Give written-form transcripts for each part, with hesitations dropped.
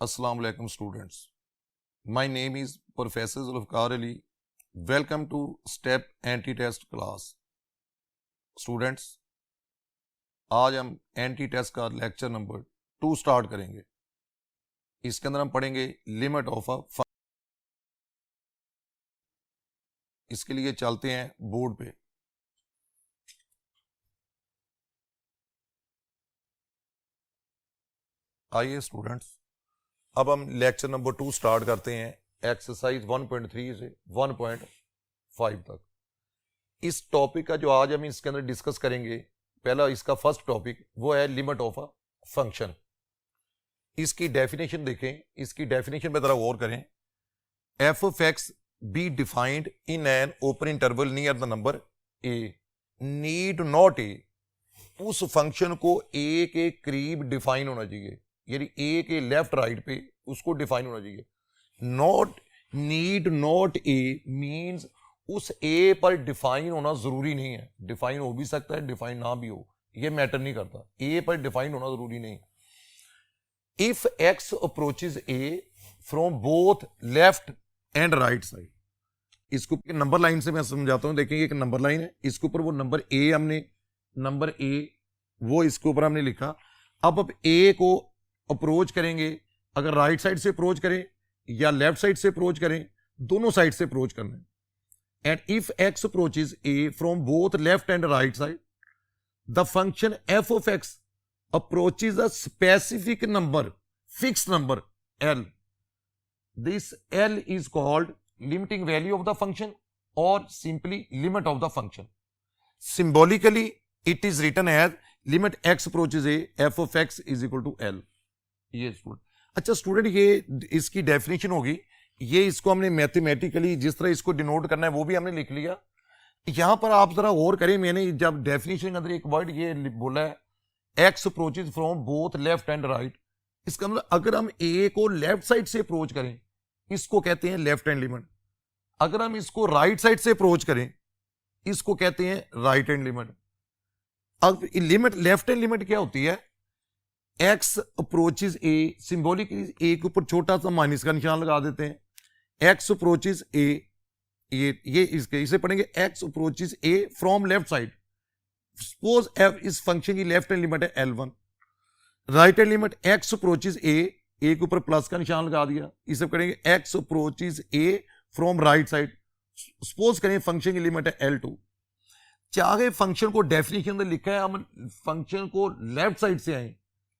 Assalamu alaikum students. My name is Professor Zulfikar Ali. Welcome to STEP Anti-Test class. Students, आज हम anti test का lecture number 2 start करेंगे. इसके अंदर हम पढ़ेंगे लिमिट ऑफ अ फंक्शन. इसके लिए चलते हैं बोर्ड पे. आइए स्टूडेंट्स, अब हम लेक्चर नंबर 2 स्टार्ट करते हैं एक्सरसाइज 1.3 से 1.5 तक. इस टॉपिक का जो आज हम इसके अंदर डिस्कस करेंगे, पहला इसका फर्स्ट टॉपिक वो है लिमिट ऑफ अ फंक्शन. इसकी डेफिनेशन देखें. इसकी डेफिनेशन पे जरा गौर करें. F of x be defined in an open interval near the number a need not a. उस फंक्शन को ए के करीब डिफाइन होना चाहिए, यानी ए के लेफ्ट राइट पे उसको डिफाइन होना चाहिए. Not need not a means उस ए पर डिफाइन होना जरूरी नहीं है. डिफाइन हो भी सकता है, डिफाइन ना भी हो, ये मैटर नहीं करता. ए पर डिफाइन होना जरूरी नहीं. If x approaches a from both left and right side. इसको नंबर लाइन से मैं समझाता हूं. देखेंगे एक नंबर लाइन है, इसके ऊपर वो नंबर ए हमने नंबर ए वो इसके ऊपर हमने लिखा. अब ए को अप्रोच करेंगे, अगर राइट साइड से अप्रोच करें या लेफ्ट साइड से अप्रोच करें, दोनों साइड से अप्रोच करना है. And if x approaches a from both left and right side, the function f of x approaches a specific number, fixed number L. This L is called limiting value of the function और simply limit of the function. Symbolically it is written as limit x approaches a f of x is equal to L. ये student, अच्छा student, ये इसकी definition होगी. ये इसको हमने mathematically जिस तरह इसको डिनोट करना है वो भी हमने लिख लिया. यहां पर आप जरा गौर करें. मैंने जब डेफिनेशन के अंदर एक वर्ड ये बोला है x approaches from both left and right, इसका मतलब अगर हम ए को लेफ्ट साइड से अप्रोच करें, इसको कहते हैं लेफ्ट हैंड लिमिट. अगर हम इसको राइट साइड से अप्रोच करें, इसको कहते हैं राइट हैंड लिमिट. अब लिमिट लेफ्ट हैंड लिमिट क्या होती है? एक्स अप्रोचेस ए, सिंबॉलिकली ए के ऊपर छोटा सा माइनस का निशान लगा देते हैं. एक्स अप्रोचेस ए, ये इसके इसे पढ़ेंगे x approaches a from left side. Suppose f इस फंक्शन की लेफ्ट हैंड लिमिट है L1. Right hand limit x approaches a के ऊपर प्लस का निशान लगा दिया, इसे करेंगे x approaches a from right side. Suppose करें फंक्शन की लिमिट है L2. चाहे फंक्शन को डेफिनेशन में लिखा है हम फंक्शन को लेफ्ट साइड से आए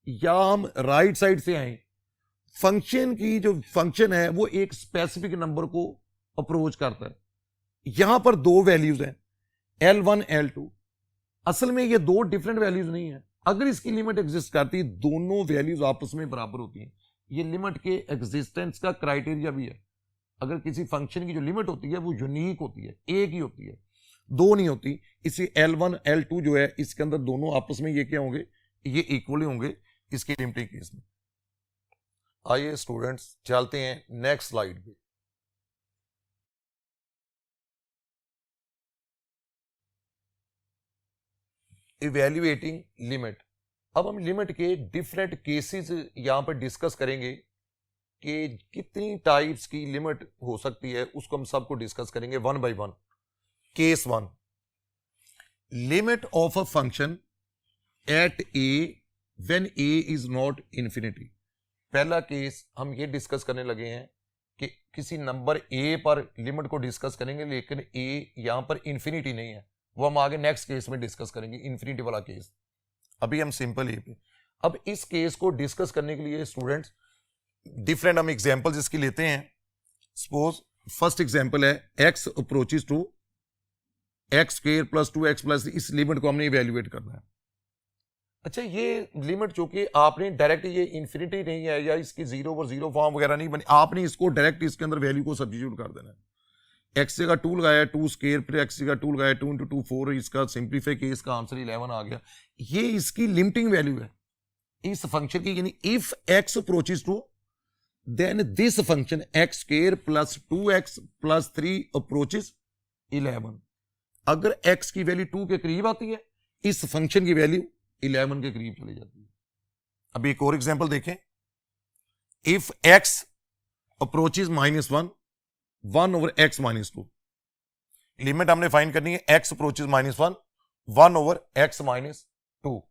या हम राइट साइड से आए, फंक्शन की जो फंक्शन है वो एक स्पेसिफिक नंबर को अप्रोच करता है. यहां पर दो वैल्यूज हैं L1 L2. असल में ये दो डिफरेंट वैल्यूज नहीं है. अगर इसकी लिमिट एग्जिस्ट करती है, दोनों वैल्यूज आपस में बराबर होती हैं. ये लिमिट के एग्जिस्टेंस का क्राइटेरिया भी है. अगर किसी फंक्शन की जो लिमिट होती है वो यूनिक होती है, एक ही होती है, दो नहीं होती. इसी L1 L2 जो है इसके अंदर दोनों आपस में ये क्या होंगे? ये इक्वली होंगे इसकी लिमिटिंग केस में. आइए स्टूडेंट्स चलते हैं नेक्स्ट स्लाइड पे. Evaluating limit. अब हम लिमिट के डिफरेंट केसेस यहां पर डिस्कस करेंगे कि कितनी टाइप्स की लिमिट हो सकती है, उसको हम सबको डिस्कस करेंगे one by one. Case 1, limit of a function at A when A is not infinity. पहला केस हम ये डिस्कस करने लगे हैं कि किसी नंबर ए पर लिमिट को डिस्कस करेंगे, लेकिन ए यहां पर इन्फिनिटी नहीं है. वो हम आगे नेक्स्ट केस में डिस्कस करेंगे, इन्फिनिटी वाला केस. अभी हम सिंपल ए पे. अब इस केस को डिस्कस करने के लिए स्टूडेंट्स डिफरेंट हम एग्जांपल्स इसकी लेते हैं. सपोज फर्स्ट एग्जांपल है x approaches to x square plus 2x plus. इस लिमिट को हमने इवैल्यूएट करना है. अच्छा, ये लिमिट जो कि आपने डायरेक्ट, ये इन्फिनिटी नहीं है या इसकी जीरो और जीरो फॉर्म वगैरह नहीं बनी, आपने इसको डायरेक्ट इसके अंदर वैल्यू को सब्स्टिट्यूट कर देना है. एक्स का 2 लगाया 2 स्क्वायर, फिर एक्स का 2 लगाया 2 × 2 4, इसका सिंप्लीफाई केस का आंसर 11 आ गया. ये इसकी लिमिटिंग वैल्यू है इस फंक्शन की. यानी if x approaches two then this function x square plus 2x plus 3 approaches 11. अगर x की वैल्यू 2 के करीब आती है, इस फंक्शन की वैल्यू 11 के करीब चली जाती है. अब एक और एग्जांपल देखें. If x approaches -1, 1/x-2, limit हमने फाइंड करनी है x अप्रोचेज -1, 1/x-2।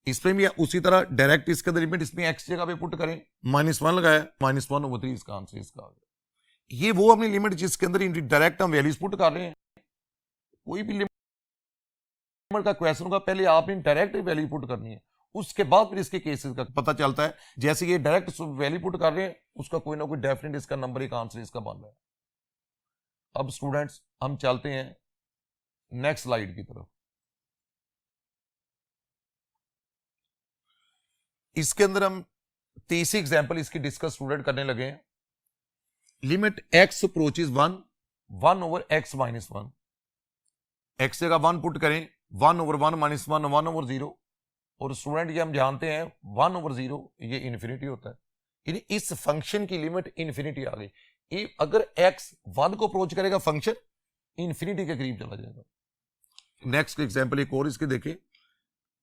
इसमें भी उसी तरह डायरेक्ट इसके अंदर लिमिट इसमें x जगह पे पुट करें, -1 लगाया, -1/3 इसका आंसर इसका आ गया। ये वो अपनी लिमिट जिसके अंदर डायरेक्ट हम वैल्यूज पुट कर रहे हैं। कोई भी लिमिट का क्वेश्चन होगा, पहले आपने डायरेक्ट वैल्यू पुट करनी है, उसके बाद फिर इसके केसेस का पता चलता है। जैसे ये डायरेक्ट वैल्यू पुट कर रहे हैं, उसका कोई ना कोई डेफिनेट इसका नंबर एक आंसर इसका बन रहा है। अब स्टूडेंट्स हम चलते हैं नेक्स्ट स्लाइड की तरफ। इसके अंदर हम तीसरी एग्जांपल इसकी डिस्कस स्टूडेंट करने लगे हैं। Limit x approaches 1, 1/x-1, x जगह 1 पुट करें, 1/1 - 1, 1/0। और स्टूडेंट ये हम जानते हैं 1/0 ये इन्फिनिटी होता है, यानी इस फंक्शन की लिमिट इन्फिनिटी आ गई। अगर x 1 को अप्रोच करेगा, फंक्शन इन्फिनिटी के करीब चला जाएगा। नेक्स्ट एग्जांपल एक और इसके देखें।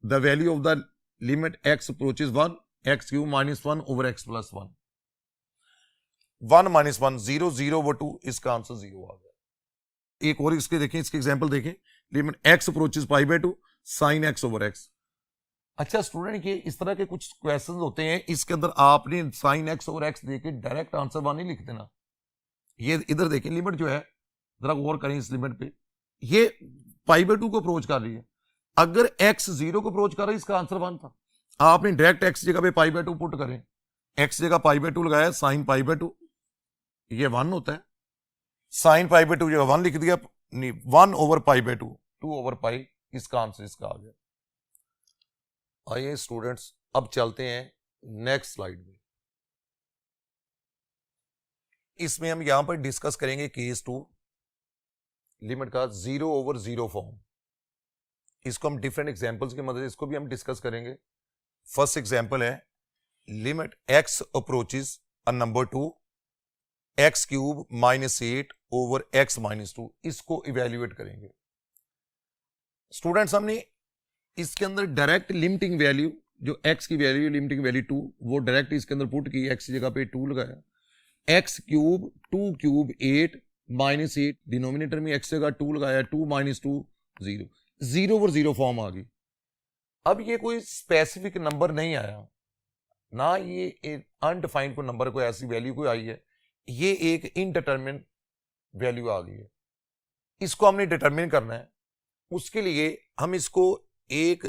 The value of the limit x approaches 1, x³ -1/x+1, 1 - 1 0, 0/2 इसका आंसर 0 आ गया। एक और इसके देखें, इसके एग्जांपल देखें। Limit x approaches π/2, sin x/x। अच्छा स्टूडेंट, ये इस तरह के कुछ क्वेश्चंस होते हैं, इसके अंदर आपने sin x/x देके डायरेक्ट आंसर 1 नहीं लिख देना। ये इधर देखें, लिमिट जो है, जरा गौर करें इस लिमिट पे, ये π/2 को अप्रोच कर रही है। अगर x 0 को अप्रोच कर रहा है, इसका आंसर 1 था। आपने डायरेक्ट x जगह पे π/2 पुट करें, x जगह π/2 लगाया, sin π/2 ये 1 होता है, sin π/2 जगह 1 लिख दिया, 1/π/2, 2/π इसका आंसर इसका आ गया। आइए स्टूडेंट्स अब चलते हैं नेक्स्ट स्लाइड में। इसमें हम यहां पर डिस्कस करेंगे केस 2, लिमिट का 0/0 फॉर्म। इसको हम डिफरेंट एग्जांपल्स की मदद से इसको भी हम डिस्कस करेंगे। फर्स्ट एग्जांपल है limit x approaches a number 2, x³ -8/x-2। इसको इवेल्युएट करेंगे। स्टूडेंट्स हमने इसके अंदर डायरेक्ट लिमिटिंग वैल्यू, जो x की वैल्यू लिमिटिंग वैल्यू 2, वो डायरेक्ट इसके अंदर पुट की, x जगह पे 2 लगाया, x³ 2³ 8 -8, डिनोमिनेटर में x जगह 2 लगाया, 2 - 2 0, 0/0 फॉर्म आ गई। अब ये कोई स्पेसिफिक नंबर नहीं आया, ना ये अनडिफाइंड कोई नंबर, कोई ऐसी वैल्यू कोई आई है, ये एक इनडिटरमिनेट वैल्यू आ गई है। इसको हमने डिटरमिन करना है। उसके लिए हम इसको एक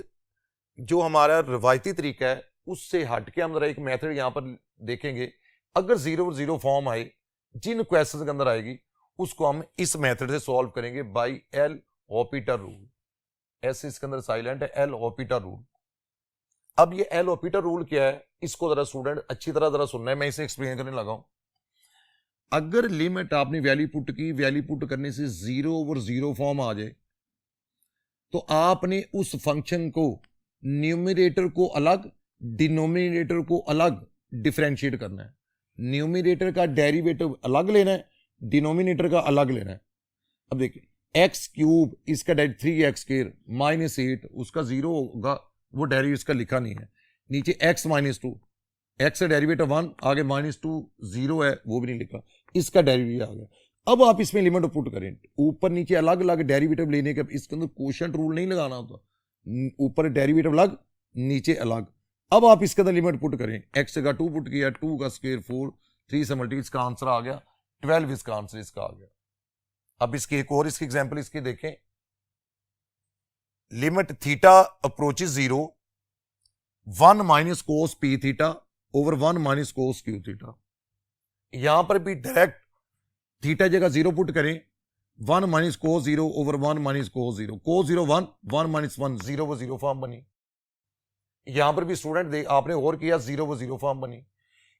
जो हमारा रवायती तरीका है उससे हट के हम जरा एक मेथड यहां पर देखेंगे। अगर 0/0 फॉर्म आए, जिन क्वेश्चन के अंदर आएगी, उसको हम इस मेथड से सॉल्व करेंगे बाय एल हॉपिटर रूल। ऐसे इसके अंदर साइलेंट है, एल हॉपिटर रूल। अब ये एल हॉपिटर रूल क्या है, इसको जरा स्टूडेंट अच्छी तरह जरा सुनना है, मैं इसे एक्सप्लेन करने लगा हूं। अगर लिमिट आपने वैल्यू पुट की, वैल्यू पुट करने से 0/0 फॉर्म आ जाए, तो आपने उस फंक्शन को न्यूमरेटर को अलग, डिनोमिनेटर को अलग डिफरेंशिएट करना है। न्यूमरेटर का डेरिवेटिव अलग लेना है, डिनोमिनेटर का अलग लेना है। अब देखिए, x³ इसका 3x² -8, उसका 0 होगा, वो डेरिवेटिव इसका लिखा नहीं है। नीचे x -2, x का डेरिवेटिव 1, आगे -2 0 है, वो भी नहीं लिखा, इसका डेरिवेटिव आ गया। अब आप इसमें लिमिट पुट करें, ऊपर नीचे अलग अलग डेरिवेटिव लेने के, इसके अंदर कोशेंट रूल नहीं लगाना होता, ऊपर डेरिवेटिव अलग, नीचे अलग। अब आप इसके अंदर लिमिट पुट करें, x जगह 2 पुट किया, 2 का स्क्वायर 4, 3 से मल्टीप्लाई, इसका आंसर आ गया 12, इसका आंसर इसका आ गया। अब इसकी एक और इसकी एग्जांपल इसकी देखें। Limit theta approaches 0, 1 - cos p(θ)/1 - cos q(θ). यहां पर भी डायरेक्ट थीटा जगह 0 पुट करें, 1 - cos 0/1 - cos 0, cos 0 1, 1 - 1 0/0 फॉर्म बनी। यहां पर भी स्टूडेंट आपने और किया, 0/0 फॉर्म बनी।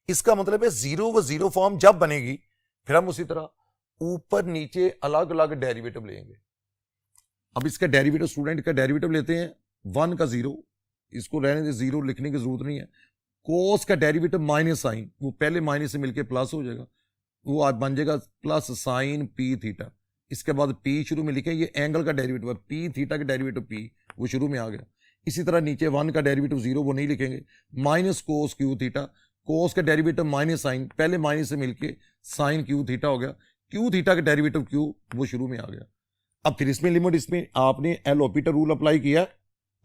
इसका मतलब है 0/0 फॉर्म जब बनेगी, फिर हम उसी तरह ऊपर नीचे अलग अलग डेरिवेटिव लेंगे। अब इसका डेरिवेटिव, स्टूडेंट का डेरिवेटिव लेते हैं, 1 का 0, इसको रहने दे, 0 लिखने की जरूरत नहीं है। कोस का डेरिवेटिव माइनस साइन, वो पहले माइनस से मिलकर प्लस हो जाएगा, वो आज बन जाएगा प्लस साइन p(θ). इसके बाद p शुरू में लिखे, ये एंगल का डेरिवेटिव है, p(θ) का डेरिवेटिव p, वो शुरू में आ गया। इसी तरह नीचे 1 का डेरिवेटिव 0, वो नहीं लिखेंगे, -cos q(θ). कोस का डेरिवेटिव माइनस साइन, पहले माइनस से मिलके साइन क्यू थीटा हो गया, क्यू थीटा का डेरिवेटिव क्यू वो शुरू में आ गया। अब फिर इसमें लिमिट, इसमें आपने एल ऑपरेटर रूल अप्लाई किया,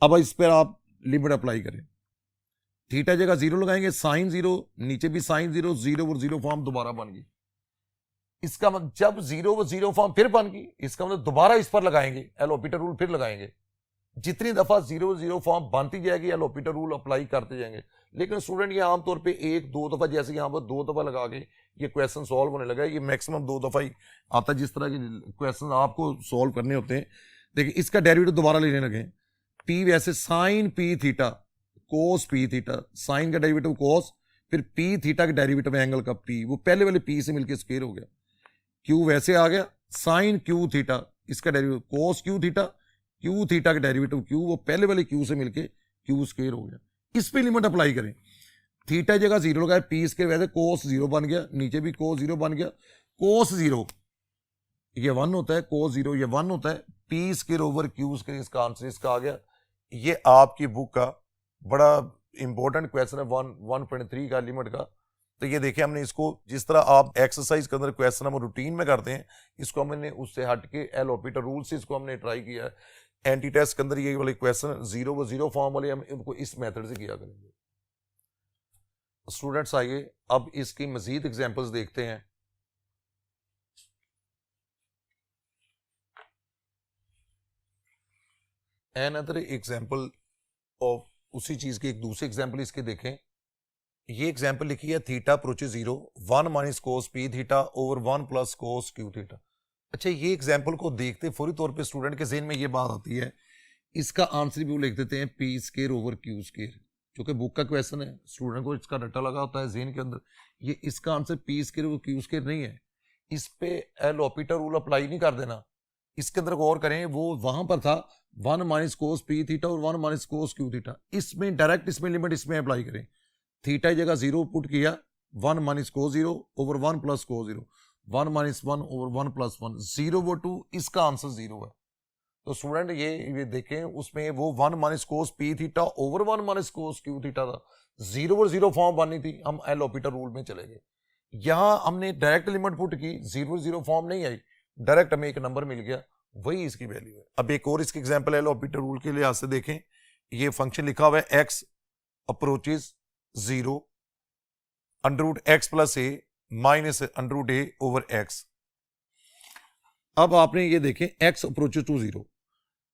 अब इस पर आप लिमिट अप्लाई करें। थीटा जगह जीरो लगाएंगे, साइन जीरो, नीचे भी साइन जीरो, जीरो और जीरो फॉर्म दोबारा बन गई। इसका मतलब जब जीरो व जीरो फॉर्म फिर बन गई, इसका मतलब दोबारा इस पर लगाएंगे एल ऑपरेटर रूल, फिर लगाएंगे। जितनी दफा जीरो जीरो फॉर्म बनती जाएगी एल ऑपरेटर रूल अप्लाई करते जाएंगे। लेकिन स्टूडेंट ये आमतौर पे एक दो दफा, जैसे यहाँ पर दो दफा लगा के ये क्वेश्चन सॉल्व होने लगा है, ये मैक्सिमम दो दफा ही आता है जिस तरह के क्वेश्चन आपको सॉल्व करने होते हैं। देखिए इसका डेरिवेटिव दोबारा लेने लगे, पी वैसे sine p theta cos p theta, sine का डेरिवेटिव कोस, फिर पी थीटा का डेरिवेटिव एंगल का पी, वो पहले वाले पी से मिलकर स्क्वायर हो गया। क्यू वैसे आ गया, साइन क्यू थीटा, इसका डेरिवेटिव कोस क्यू थीटा, क्यू थीटा का डेरिवेटिव क्यू, वो पहले वाले क्यू से मिलके क्यू स्क्वायर हो गया। इस पे लिमिट अप्लाई करें, थीटा जगह जीरो लगाए, पी स्क्वायर वैसे कोस जीरो बन गया, नीचे भी कोस जीरो बन गया, कोस जीरो ये वन होता है, कोस जीरो ये वन होता है, P square over Q square, इसका आंसर इसका आ गया। ये आपकी बुक का बड़ा इंपॉर्टेंट क्वेश्चन है 1.3 का लिमिट का। तो ये देखिए हमने इसको, जिस तरह आप एक्सरसाइज के अंदर क्वेश्चन हम रूटीन में करते हैं, इसको हमने उससे हट के एल ऑपरेटर रूल से इसको हमने ट्राई किया है। एंटी टेस्ट के अंदर ये वाले क्वेश्चन जीरो व जीरो फॉर्म वाले हम इनको इस मेथड से किया करेंगे। स्टूडेंट्स आइए अब इसकी मजीद एग्जांपल्स देखते हैं। अनदर एग्जांपल ऑफ उसी चीज की एक दूसरी एग्जांपल इसके देखें। ये एग्जांपल लिखी है theta approaches zero, 1 minus cos p theta over 1 plus cos Q theta. अच्छा ये एग्जांपल को देखते फौरी तौर पे स्टूडेंट के ज़हन में ये बात आती है, इसका आंसर भी वो लिख देते हैं P square over Q square, जो कि बुक का क्वेश्चन है, स्टूडेंट को इसका रट्टा लगा होता है ज़हन के अंदर। ये इसका answer P square over Q square नहीं है, इस पे एल ऑपरेटर रूल अप्लाई नहीं कर देना। इसके अंदर गौर करें, वो वहां पर था 1 माइनस कोस पी थीटा और 1 माइनस कोस क्यू थीटा, इसमें डायरेक्ट इसमें लिमिट इसमें अप्लाई करें। थीटा जगह जीरो पुट किया, 1 minus cos zero over 1 plus cos zero, 1 minus 1 over 1 plus 1, zero वो 2, इसका आंसर जीरो है। तो स्टूडेंट ये देखें उसमें वो 1 minus cos p theta over 1 minus cos Q theta था, जीरो और जीरो फॉर्म बननी थी, हम एल ऑपरेटर रूल में चले गए। यहां हमने डायरेक्ट लिमिट पुट की, जीरो जीरो फॉर्म नहीं आई, डायरेक्ट हमें एक नंबर मिल गया, वही इसकी वैल्यू है। अब एक और इसकी एग्जांपल एल ऑपरेटर रूल के लिहाज से देखें। ये फंक्शन लिखा हुआ है x approaches zero, under root x plus a minus under root a over x. अब आपने ये देखें एक्स अप्रोचेस टू जीरो,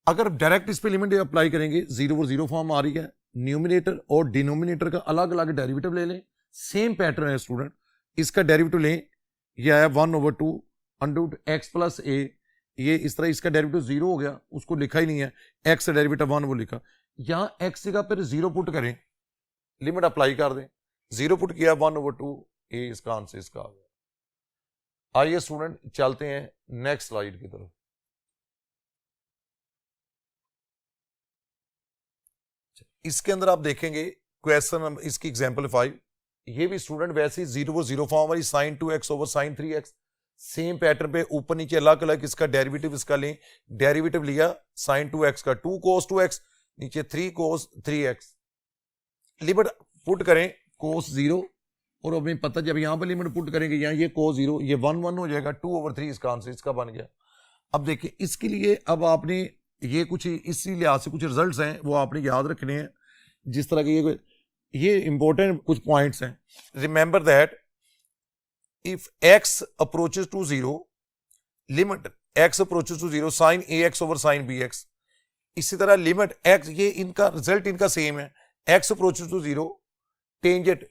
अगर डायरेक्ट इस पे लिमिट अप्लाई करेंगे, जीरो और जीरो फॉर्म आ रही है, न्यूमिनेटर और डिनोमिनेटर का अलग अलग डेरिवेटिव ले लें, सेम पैटर्न है स्टूडेंट, इसका डेरिवेटिव लें, ये आया 1 over 2 under root x plus a, ये इस तरह इसका डेरिवेटिव जीरो हो गया, उसको लिखा ही नहीं है, एक्स का डेरिवेटिव 1 वो लिखा, यहां एक्स जगह पर जीरो पुट करें, लिमिट अप्लाई कर दें, जीरो पुट किया 1 ओवर 2 ए, इसका आंसर इसका आ गया। आइए स्टूडेंट चलते हैं नेक्स्ट स्लाइड की तरफ। इसके अंदर आप देखेंगे क्वेश्चन इसकी एग्जांपल 5, ये भी स्टूडेंट वैसे ही जीरो जीरो फॉर्म वाली sine 2x over sine 3x, same pattern पे ऊपर नीचे अलग अलग इसका डेरिवेटिव इसका लें, डेरिवेटिव लिया साइन 2x का 2 कोस 2x, नीचे 3 कोस 3x, लिमिट पुट करें कोस जीरो, और अभी पता जब यहां पर लिमिट पुट करेंगे, यहाँ ये कोस जीरो, ये 1 1 हो जाएगा, 2 ओवर 3 इसका आंसर इसका बन गया। अब देखिए इसके लिए अब आपने ये कुछ इसी लिहाज से कुछ रिजल्ट्स हैं वो आपने याद रखने हैं, जिस तरह के ये इंपॉर्टेंट कुछ पॉइंट्स हैं। Remember that if x approaches to zero, limit x approaches to zero sine ax over sine bx, इसी तरह लिमिट x, ये इनका रिजल्ट इनका सेम है, x approaches to zero tangent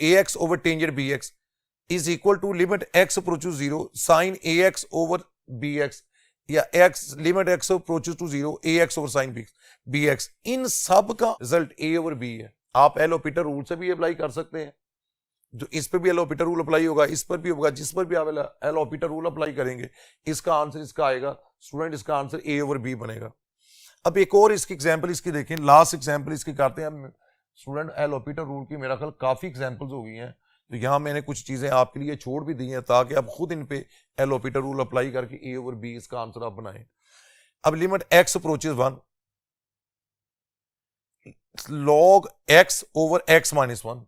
ax over tangent bx is equal to limit x approaches zero sine ax over bx, या x लिमिट x approaches to zero ax over sine bx, इन सब का result a over b है। आप L operator rule से भी apply कर सकते हैं, जो इस पर भी एल ऑपरेटर रूल अप्लाई होगा, इस पर भी होगा, जिस पर भी आप एल ऑपरेटर रूल अप्लाई करेंगे इसका आंसर इसका आएगा स्टूडेंट, इसका आंसर a ओवर b बनेगा। अब एक और इसकी एग्जांपल इसकी देखें, लास्ट एग्जांपल इसकी करते हैं हम स्टूडेंट। एल ऑपरेटर रूल की मेरा ख्याल काफी एग्जांपल्स हो गई हैं, तो यहाँ मैंने कुछ चीजें आपके लिए छोड़ भी दी हैं ताकि आप खुद इन पे एल ऑपरेटर रूल अप्लाई करके a ओवर b इसका आंसर आप बनाएं। अब limit x approaches 1 log x over x minus 1,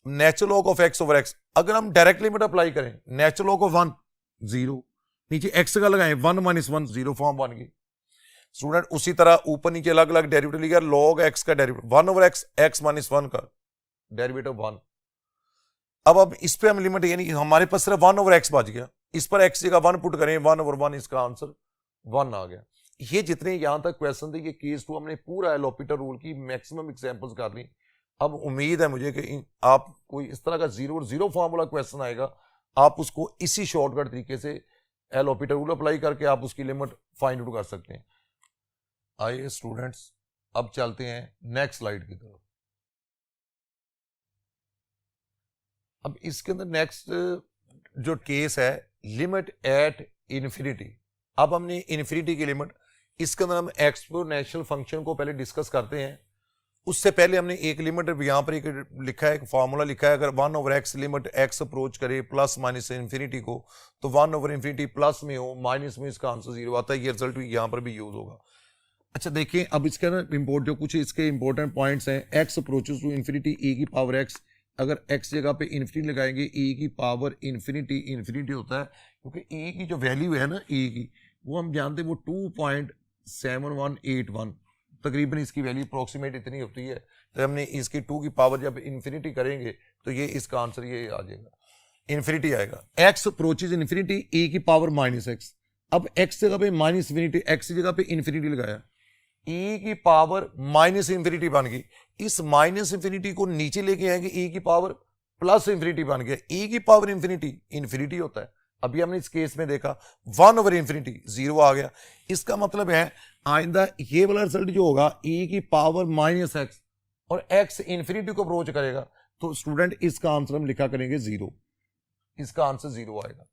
natural log of x over x, अगर हम डायरेक्ट लिमिट अप्लाई करें, नेचुरल लॉग ऑफ 1 0, नीचे एक्स का लगाएं 1 - 1 0 फॉर्म बन गई स्टूडेंट। उसी तरह ऊपर नीचे अलग अलग डेरिवेटिव लिखा, लॉग एक्स का derivative 1 over x, x minus 1 का डेरिवेटिव 1। अब इस पे हम लिमिट, यानी हमारे पास सिर्फ 1 ओवर एक्स बच गया, इस पर एक्स जगह 1 पुट करें, 1 ओवर 1, इसका आंसर 1 आ गया। ये जितने यहां तक क्वेश्चन थे, ये केस 2 हमने पूरा एलोपिटर रूल की मैक्सिमम एग्जांपल्स कर ली। अब उम्मीद है मुझे कि आप कोई इस तरह का 0 और 0 फॉर्मूला क्वेश्चन आएगा, आप उसको इसी शॉर्टकट तरीके से एलोपिटर रूल अप्लाई करके आप उसकी लिमिट फाइंड आउट कर सकते हैं। आइए स्टूडेंट्स, अब चलते हैं नेक्स्ट स्लाइड की तरफ। अब इसके अंदर नेक्स्ट जो केस है, लिमिट एट इन्फिनिटी। अब हमने इन्फिनिटी की लिमिट, इसके अंदर हम एक्सपोनेंशियल फंक्शन को पहले डिस्कस करते हैं। उससे पहले हमने एक लिमिट यहां पर एक लिखा है, एक फार्मूला लिखा है, अगर 1 over x limit x approach करे प्लस माइनस इन्फिनिटी को, तो 1 ओवर इन्फिनिटी प्लस में हो माइनस में, इसका आंसर 0 आता है। ये रिजल्ट यहां पर भी यूज होगा। अच्छा देखिए, अब इसके अंदर जो कुछ इसके इंपॉर्टेंट पॉइंट्स हैं, x approaches to infinity e की पावर एक्स, अगर x जगह पे इन्फिनिटी लगाएंगे, e की पावर इन्फिनिटी इन्फिनिटी होता है, क्योंकि e की जो वैल्यू है ना e की, वो हम जानते हैं वो 2.7181 तकरीबन इसकी वैल्यू अप्रोक्सीमेट इतनी होती है। तो हमने इसकी 2 की पावर जब इन्फिनिटी करेंगे तो ये इसका आंसर ये आ जाएगा, इन्फिनिटी आएगा। x अप्रोचेस इन्फिनिटी e की पावर माइनस एक्स, अब x जगह पे माइनस इन्फिनिटी, x जगह पे इन्फिनिटी लगाया, e की पावर माइनस इंफिनिटी बन गई। इस माइनस इंफिनिटी को नीचे लेके आएंगे, e की पावर प्लस इंफिनिटी बन गया। e की पावर इंफिनिटी इंफिनिटी होता है, अभी हमने इस केस में देखा 1 ओवर इंफिनिटी 0 आ गया। इसका मतलब है आइंदा ये वाला रिजल्ट जो होगा, e की पावर माइनस एक्स और x इंफिनिटी को अप्रोच करेगा, तो स्टूडेंट इसका आंसर हम लिखा करेंगे 0, इसका आंसर 0 आएगा।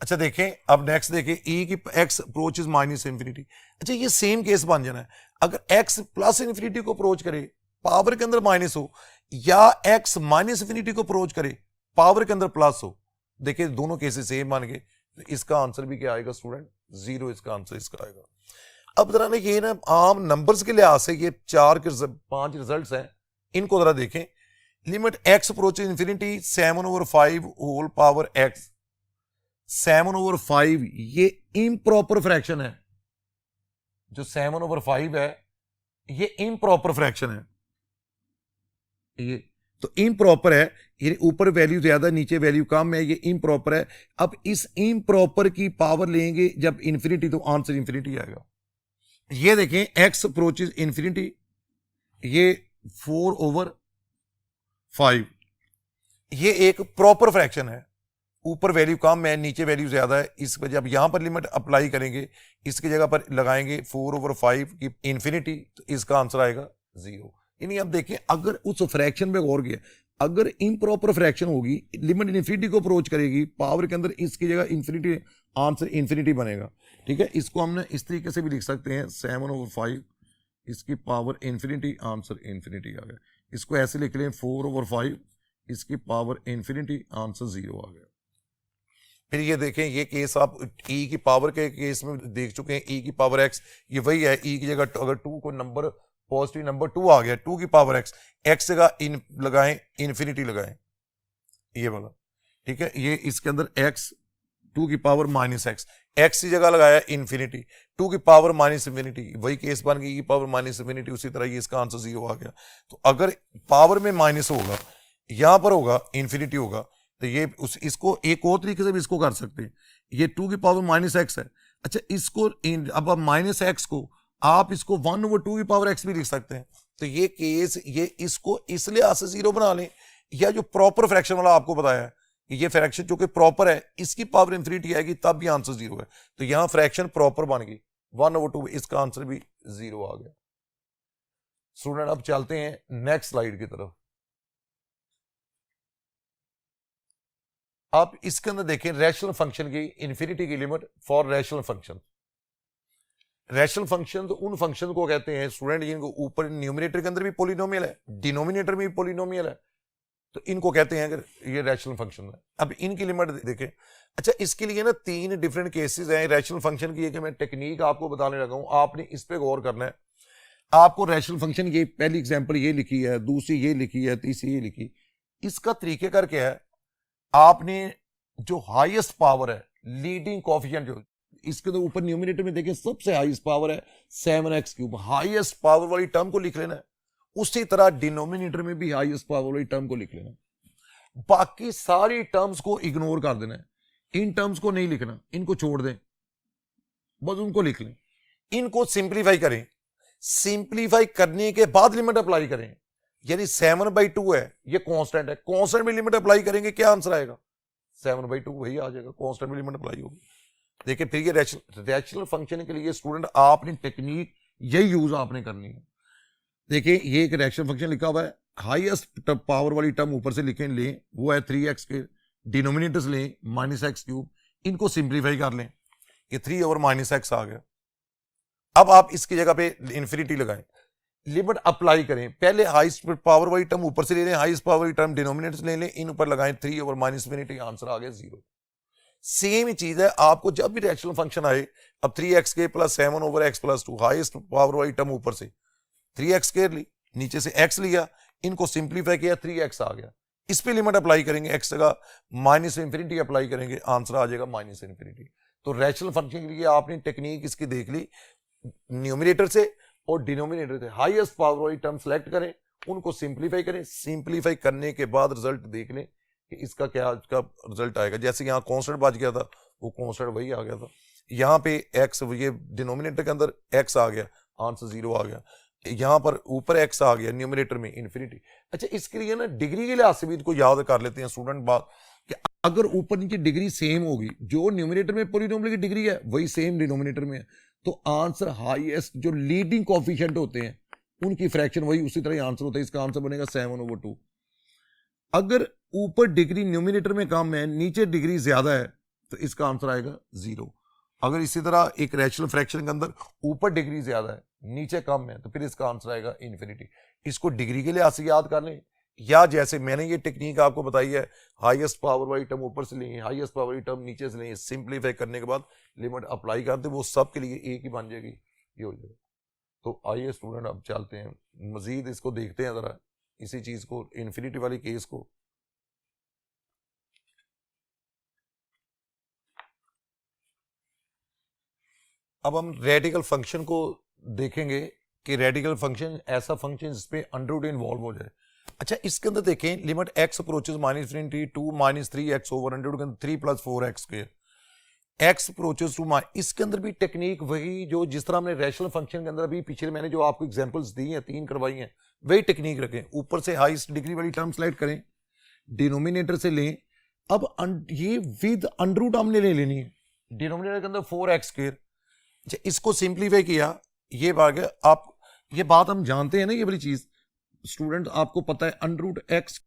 अच्छा देखें, अब नेक्स्ट देखें, e की x approach is minus infinity. अच्छा ये सेम केस बन जाना है, अगर x प्लस इंफिनिटी को अप्रोच करे, पावर के अंदर माइनस हो, या x माइनस इंफिनिटी को अप्रोच करे, पावर के अंदर प्लस हो। देखिए दोनों केसेस सेम बन गए, तो इसका आंसर भी क्या आएगा स्टूडेंट? 0, इसका आंसर इसका आएगा। अब जरा ये ना आम नंबर्स के लिहाज से ये 4 के 5 रिजल्ट्स हैं, इनको जरा देखें। Limit x approach infinity 7 over 5 whole power x, 7 over 5 ये इम्प्रॉपर फ्रैक्शन है। जो 7 ओवर 5 है ये इम्प्रॉपर फ्रैक्शन है, ये तो इम्प्रॉपर है, ये ऊपर वैल्यू ज्यादा नीचे वैल्यू कम है, ये इम्प्रॉपर है। अब इस इम्प्रॉपर की पावर लेंगे जब इंफिनिटी, तो आंसर इंफिनिटी आएगा। ये देखें x अप्रोचेस इंफिनिटी, ये 4 ओवर 5, ये एक प्रॉपर फ्रैक्शन है, ऊपर वैल्यू कम है नीचे वैल्यू ज्यादा है। इस वजह अब यहां पर लिमिट अप्लाई करेंगे, इसकी जगह पर लगाएंगे 4 ओवर 5 की इंफिनिटी, तो इसका आंसर आएगा 0। यानी अब देखें, अगर उस फ्रैक्शन पे गौर किया, अगर इम्प्रॉपर फ्रैक्शन होगी, लिमिट इंफिनिटी को अप्रोच करेगी, पावर के अंदर इसकी जगह इंफिनिटी, आंसर इंफिनिटी बनेगा। ठीक है, इसको हमने इस तरीके से भी लिख सकते हैं, 7 ओवर 5 इसकी पावर इंफिनिटी, आंसर इंफिनिटी आ गया। इसको ऐसे लिख लें, 4 ओवर 5 इसकी पावर इंफिनिटी, आंसर 0 आ गया। फिर ये देखें, ये केस आप e की पावर के केस में देख चुके हैं, e की पावर x, ये वही है, e की जगह अगर 2 को नंबर पॉजिटिव नंबर 2 आ गया, 2 की पावर x, x जगह इन लगाएं, इन्फिनिटी लगाएं, ये वाला। ठीक है, ये इसके अंदर x 2 की पावर माइनस एक्स, x की जगह लगाया इन्फिनिटी, 2 की पावर माइनस इन्फिनिटी, वही केस बन गई, e पावर माइनस इन्फिनिटी, उसी तरह ये इसका आंसर 0 आ गया। तो अगर पावर में माइनस होगा, यहां पर होगा इन्फिनिटी होगा, तो ये इसको एक और तरीके से भी इसको कर सकते हैं, ये 2 की पावर माइनस एक्स है। अच्छा इसको अब माइनस एक्स को आप इसको 1 ओवर 2 की पावर एक्स भी लिख सकते हैं। तो ये केस, ये इसको इस लिहाज से 0 बना लें, या जो प्रॉपर फ्रैक्शन वाला आपको बताया है, ये फ्रैक्शन जो कि प्रॉपर है, इसकी पावर इंफिनिटी आएगी तब भी आंसर 0 है। तो यहां फ्रैक्शन प्रॉपर बन गई 1 ओवर 2, इसका आंसर भी 0 आ गया। स्टूडेंट अब चलते हैं नेक्स्ट स्लाइड की तरफ। आप इसके अंदर देखें, रैशनल फंक्शन की इन्फिनिटी की limit for rational function. Rational function तो उन फंक्शन को कहते हैं स्टूडेंट जिनको ऊपर न्यूमरेटर के अंदर भी पॉलिनोमियल है, डिनोमिनेटर में भी पॉलिनोमियल है, तो इनको कहते हैं अगर ये रैशनल फंक्शन है। अब इनकी लिमिट देखें। अच्छा इसके लिए ना 3 डिफरेंट केसेस हैं रैशनल फंक्शन की, कि मैं टेक्निक आपको बताने लगा हूं, आपने इस पे गौर करना है। आपको रैशनल फंक्शन, ये पहली एग्जांपल ये लिखी है, दूसरी ये लिखी है, तीसरी ये लिखी, इसका तरीकेकार क्या है, आपने जो हाईएस्ट पावर है, लीडिंग कोफिशिएंट जो इसके तो ऊपर न्यूमिनेटर में देखें सबसे हाईएस्ट पावर है 7x3, हाईएस्ट पावर वाली टर्म को लिख लेना है। उसी तरह डिनोमिनेटर में भी हाईएस्ट पावर वाली टर्म को लिख लेना है। बाकी सारी टर्म्स को इग्नोर कर देना है, इन टर्म्स को नहीं लिखना, इनको छोड़ दें, बस उनको लिख लें। इनको सिंप्लीफाई करें, सिंप्लीफाई करने के बाद लिमिट अप्लाई करें। यानी 7/2 है, ये कांस्टेंट है, कांस्टेंट में लिमिट अप्लाई करेंगे, क्या आंसर आएगा 7/2 वही आ जाएगा, कांस्टेंट में लिमिट अप्लाई होगी। देखिए फिर ये रैशनल फंक्शन के लिए स्टूडेंट आपने टेक्निक यही यूज आपने करनी है। देखिए ये एक रैशनल फंक्शन लिखा हुआ है, हाईएस्ट पावर वाली टर्म ऊपर से लिखें लें, वो है 3x के, डिनोमिनेटर्स लें -x3, इनको सिंप्लीफाई कर लें, ये 3/-x आ गया। अब आप इसकी जगह पे इंफिनिटी लगाएं, लिमिट अप्लाई करें, पहले हाईएस्ट पावर वाली टर्म ऊपर से ले लें, हाईएस्ट पावर वाली टर्म डिनोमिनेटर्स ले लें, इन ऊपर लगाएं 3/-infinity, आंसर आ गया 0। सेम ही चीज है, आपको जब भी रैशनल फंक्शन आए, अब 3x के plus 7/x plus 2, highest power वाली टर्म ऊपर से 3x ली, नीचे से x लिया, इनको सिंप्लीफाई किया, 3x आ गया। इस पे लिमिट अप्लाई करेंगे, x जगह -infinity अप्लाई करेंगे, आंसर आ जाएगा -infinity। तो रैशनल फंक्शन के लिए आपने टेक्निक इसकी देख ली, न्यूमिनेटर से और डिनोमिनेटर से हाईएस्ट पावर वाली टर्म सेलेक्ट करें, उनको सिंप्लीफाई करें, सिंप्लीफाई करने के बाद रिजल्ट देख लें कि इसका क्या इसका रिजल्ट आएगा। जैसे यहाँ कांस्टेंट बच गया था, वो कांस्टेंट वही आ गया था, यहाँ पे x, ये डिनोमिनेटर के अंदर x आ गया, आंसर 0 आ गया, यहाँ पर ऊपर x आ गया, न्यूमिनेटर में इन्फिनिटी। अच्छा, इसके लिए ना डिग्री के लिहाज से भी इनको याद कर लेते हैं स्टूडेंट बात, कि अगर ऊपर नीचे डिग्री सेम होगी, जो न्यूमिनेटर में पॉलीनोमियल की डिग्री है वही सेम डिनोमिनेटर में है, तो आंसर हाईएस्ट जो लीडिंग कोफिशिएंट होते हैं उनकी फ्रैक्शन वही उसी तरह आंसर होता है, इसका आंसर बनेगा 7/2। अगर ऊपर डिग्री न्यूमिनेटर में कम है, नीचे डिग्री ज्यादा है, तो इसका आंसर आएगा 0। अगर इसी तरह एक रैशनल फ्रैक्शन के अंदर ऊपर डिग्री ज्यादा है, नीचे कम है, तो फिर इसका आंसर आएगा इन्फिनिटी। इसको डिग्री के लिहाज से याद कर लें, या जैसे मैंने ये टेक्निक आपको बताई है, हाईएस्ट पावर वाली टर्म ऊपर से लेंगे, हाईएस्ट पावर वाली टर्म नीचे से लेंगे, सिंप्लीफाई करने के बाद लिमिट अप्लाई करते, वो सब के लिए एक ही बन जाएगी, ये हो जाएगा। तो आइए स्टूडेंट अब चलते हैं मजीद, इसको देखते हैं जरा, इसी चीज को, इन्फिनिटी वाली केस को। अब हम रेडिकल फंक्शन को देखेंगे कि रेडिकल फंक्शन ऐसा फंक्शन जिसपे अंडर इन्वॉल्व हो जाए। अच्छा, इसके अंदर देखें, limit x approaches -infinity to -3x/100 3 + 4x², x approaches to, इसके अंदर भी टेक्निक वही जो जिस तरह हमने रैशनल फंक्शन के अंदर अभी पिछले मैंने जो आपको एग्जांपल्स दी हैं 3 करवाई हैं, वही टेक्निक रखें। ऊपर से हाईएस्ट डिग्री वाली टर्म सेलेक्ट करें, डिनोमिनेटर से लें, अब ये विद अंडर रूट हमने ले लेनी है, डिनोमिनेटर के अंदर 4x²। इसको सिंप्लीफाई किया, ये बात है, आप ये बात हम जानते हैं ना, ये बड़ी चीज स्टूडेंट आपको पता है, √x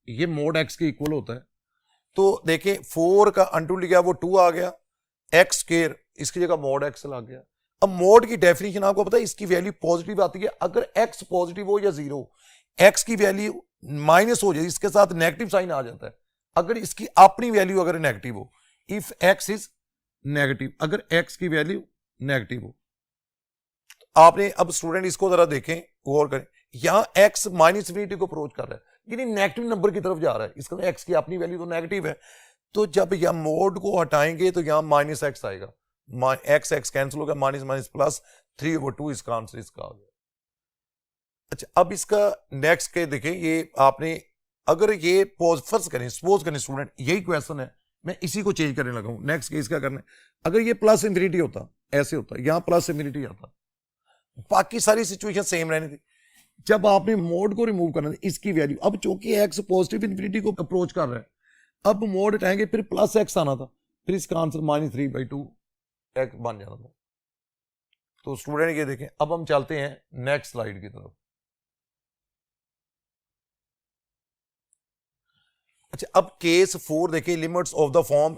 ये मोड एक्स के इक्वल होता है। तो देखें 4 का अंटू लिया वो 2 आ गया, एक्स स्क्वायर इसकी जगह मोड एक्स लग गया। अब मोड की डेफिनेशन आपको पता है, इसकी वैल्यू पॉजिटिव आती है अगर एक्स पॉजिटिव हो या जीरो। एक्स की वैल्यू माइनस हो जाए इसके साथ नेगेटिव साइन आ जाता है अगर इसकी अपनी वैल्यू अगर नेगेटिव हो। इफ एक्स इज नेगेटिव, अगर एक्स की वैल्यू नेगेटिव हो। आपने अब स्टूडेंट इसको जरा देखें, गौर करें, यहां एक्स माइनस इन्फिनिटी को अप्रोच कर रहा है यानी नेगेटिव नंबर की तरफ जा रहा है। इसका एक्स की अपनी वैल्यू तो नेगेटिव है, तो जब यहां मोड को हटाएंगे तो यहां माइनस एक्स आएगा, एक्स एक्स कैंसिल होगा, माइनस माइनस प्लस 3/2 इसका आंसर इसका आ गया। अच्छा अब इसका नेक्स्ट के देखें, ये आपने अगर ये फर्स्ट करें, सपोज करें स्टूडेंट यही क्वेश्चन है, मैं इसी को चेंज करने लगा हूं। नेक्स्ट केस क्या करना है, अगर ये प्लस इंफिनिटी होता ऐसे होता, यहां प्लस इंफिनिटी आता, बाकी सारी सिचुएशन सेम रहनी थी। जब आपने मोड को रिमूव करना है इसकी वैल्यू, अब चूंकि एक्स पॉजिटिव इंफिनिटी को अप्रोच कर रहा है, अब मोड हटाएंगे फिर प्लस एक्स आना था, फिर इसका आंसर -3/2 एक्स बन जाना था। तो स्टूडेंट ये देखें, अब हम चलते हैं नेक्स्ट स्लाइड की तरफ। अच्छा अब केस 4 देखें, लिमिट्स ऑफ द फॉर्म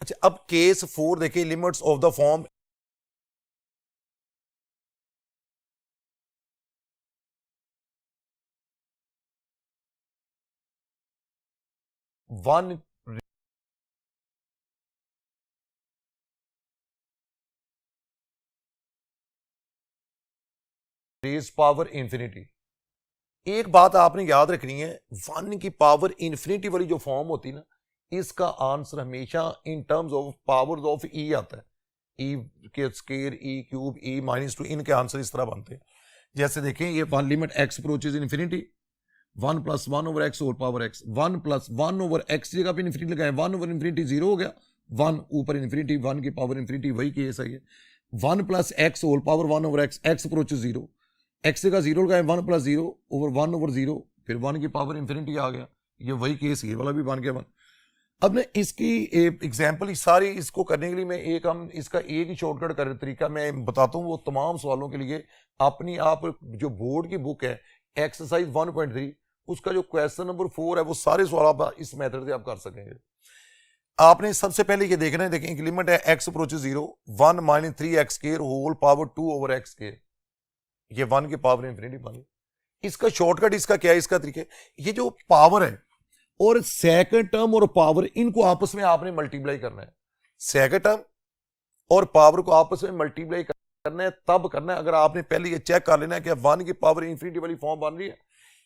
अच्छा अब केस 4 देखिए, limits of the form one raise power infinity. एक बात आपने याद रखनी है, 1 की पावर इंफिनिटी वाली जो फॉर्म होती है ना, इसका आंसर हमेशा in terms of powers of e आता है। ई के स्क्वायर, ई क्यूब, ई -2, इनके आंसर इस तरह बनते हैं। जैसे देखें ये one limit x approaches infinity, 1 + 1/x whole power x, 1 + 1/x जगह पे इन्फिनिटी लगाए, 1/इंफिनिटी 0 हो गया, 1 ऊपर इन्फिनिटी, 1 की पावर इन्फिनिटी, वही केस है ये। 1 + x whole power 1/x, x approaches 0, x जगह 0 लगाए, 1 + 0/1/0, फिर 1 की पावर इन्फिनिटी आ गया, ये वही केस, ये वाला भी बन गया 1। अब मैं इसकी एग्जाम्पल सारी इसको करने के लिए मैं हम इसका एक ही शॉर्टकट कर तरीका मैं बताता हूँ, वो तमाम सवालों के लिए अपनी आप जो बोर्ड की बुक है एक्सरसाइज 1.3 उसका जो क्वेश्चन नंबर 4 है वो सारे सवाल आप इस मेथड से आप कर सकेंगे। आपने सबसे पहले ये देखना है, देखें लिमिट है x approaches 0, 1 - 3x² whole power 2/x², ये 1 की पावर इंफिनिटी बन गई। इसका शॉर्टकट इसका क्या है, इसका तरीका, ये जो पावर है और सेकंड टर्म और पावर इनको आपस में आपने मल्टीप्लाई करना है। सेकंड टर्म और पावर को आपस में मल्टीप्लाई करना है, तब करना है अगर आपने पहले ये चेक कर लेना है कि 1 की पावर इंफिनिटी वाली फॉर्म बन रही है,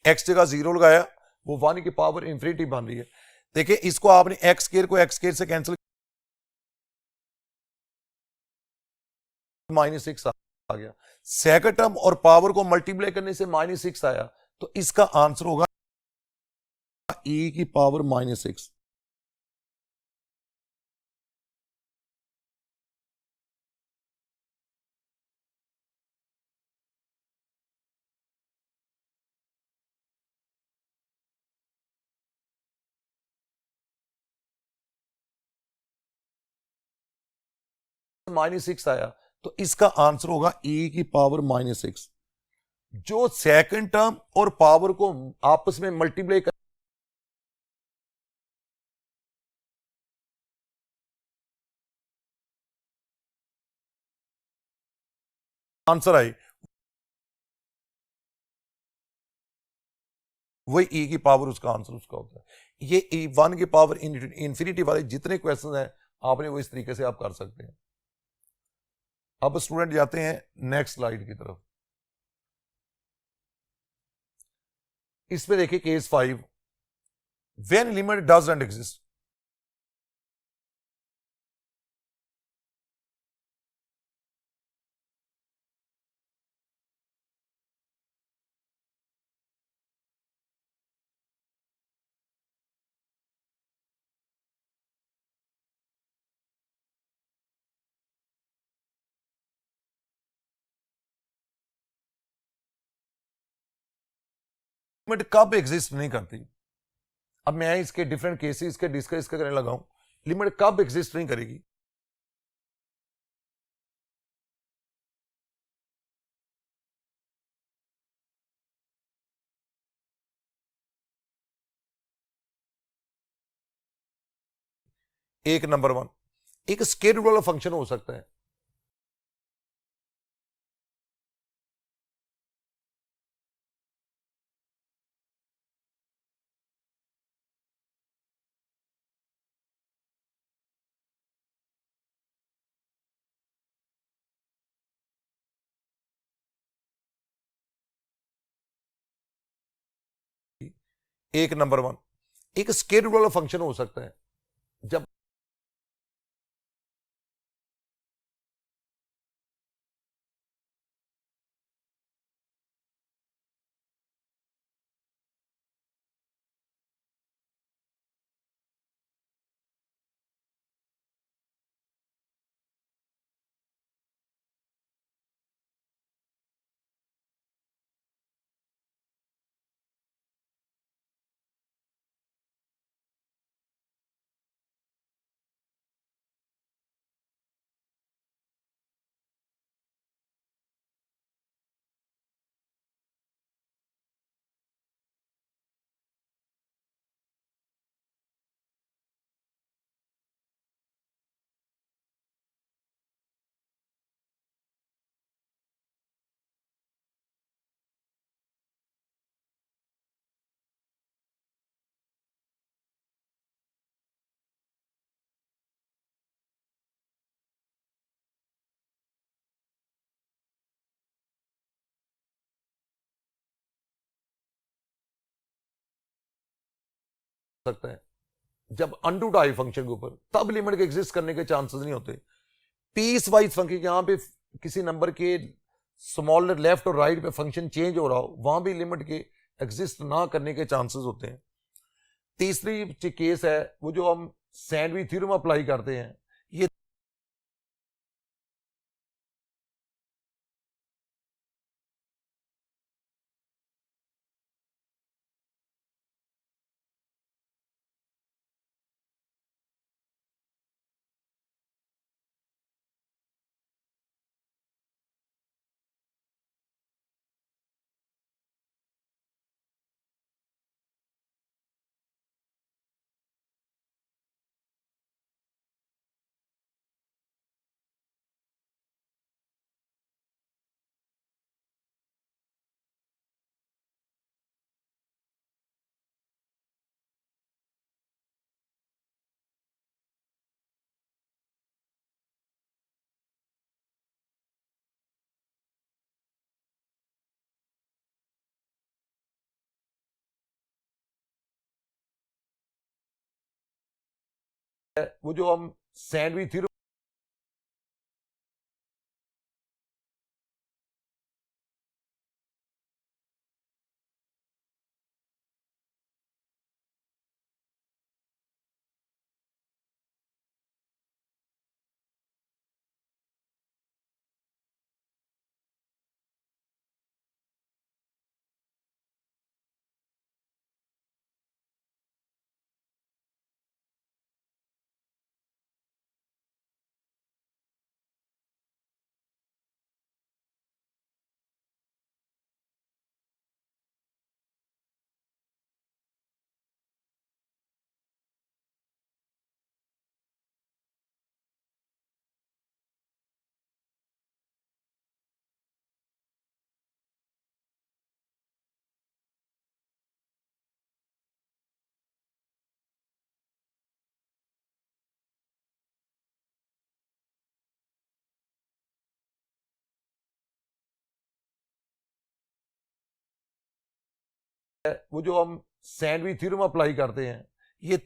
एक्स जगह 0 लगाया, वो 1 की पावर इंफिनिटी बन रही है। देखिए इसको आपने x² को x² से कैंसिल, -6 आ गया। सेकंड टर्म और पावर को मल्टीप्लाई करने से -6 आया, तो इसका आंसर होगा e की पावर -6। -6 आया, तो इसका आंसर होगा e की पावर -6। जो सेकंड टर्म और पावर को आपस में मल्टीप्लाई कर आंसर आई, वही e की पावर उसका आंसर उसका होता है। ये 1 की पावर इंफिनिटी वाले जितने क्वेश्चन हैं आपने वो इस तरीके से आप कर सकते हैं। अब स्टूडेंट जाते हैं नेक्स्ट स्लाइड की तरफ। इसमें देखिए case 5, when limit doesn't exist. Limit कब एग्जिस्ट नहीं करती, अब मैं इसके डिफरेंट केसेस के डिस्कस करने लगा हूं। लिमिट कब एग्जिस्ट नहीं करेगी? एक नंबर 1, एक स्केलर वाला फंक्शन हो सकता है। एक नंबर 1, एक स्केलर वाला फंक्शन हो सकता है। जब सकता है जब अनडू डाई फंक्शन के ऊपर, तब लिमिट के एग्जिस्ट करने के चांसेस नहीं होते। पीस वाइज फंक्शन, यहां पे किसी नंबर के स्मॉलर लेफ्ट और राइट पे फंक्शन चेंज हो रहा हो, वहां भी लिमिट के एग्जिस्ट ना करने के चांसेस होते हैं। तीसरी केस है वो जो हम सैंडविच थ्योरम अप्लाई करते हैं। ये वो जो हम सैंडविच थ्योरम वो जो हम सैंडविच थ्योरम अप्लाई करते हैं, ये